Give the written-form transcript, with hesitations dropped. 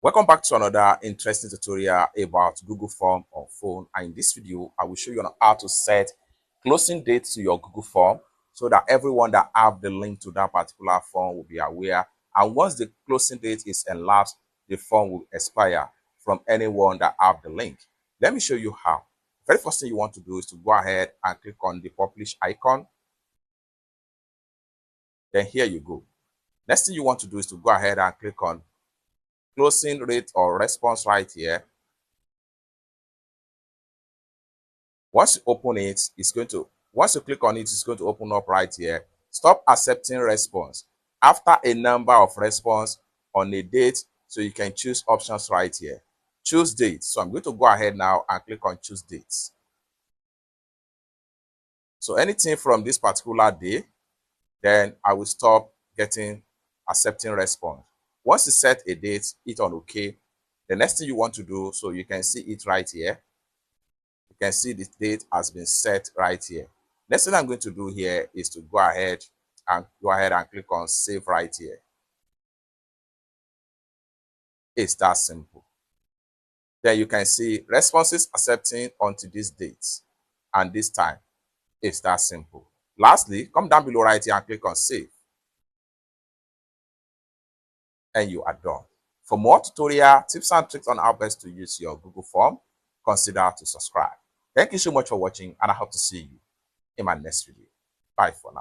Welcome back to another interesting tutorial about Google Form on phone. And in this video, I will show you on how to set closing date to your Google Form so that everyone that have the link to that particular form will be aware. And once the closing date is elapsed, the form will expire from anyone that have the link. Let me show you how. The very first thing you want to do is to go ahead and click on the publish icon. Then here you go. Next thing you want to do is to go ahead and click on closing rate or response right here. Once you open it, once you click on it, it's going to open up right here. Stop accepting response. After a number of response on a date, so you can choose options right here. Choose date. So I'm going to go ahead now and click on choose dates. So anything from this particular day, then I will stop accepting response. Once you set a date, hit on OK. The next thing you want to do, so you can see it right here. You can see the date has been set right here. Next thing I'm going to do here is to go ahead and click on save right here. It's that simple. Then you can see responses accepting until this date and this time. It's that simple. Lastly, come down below right here and click on save. And you are done. For more tutorial tips and tricks on how best to use your Google Form, consider to subscribe. Thank you so much for watching, and I hope to see you in my next video. Bye for now.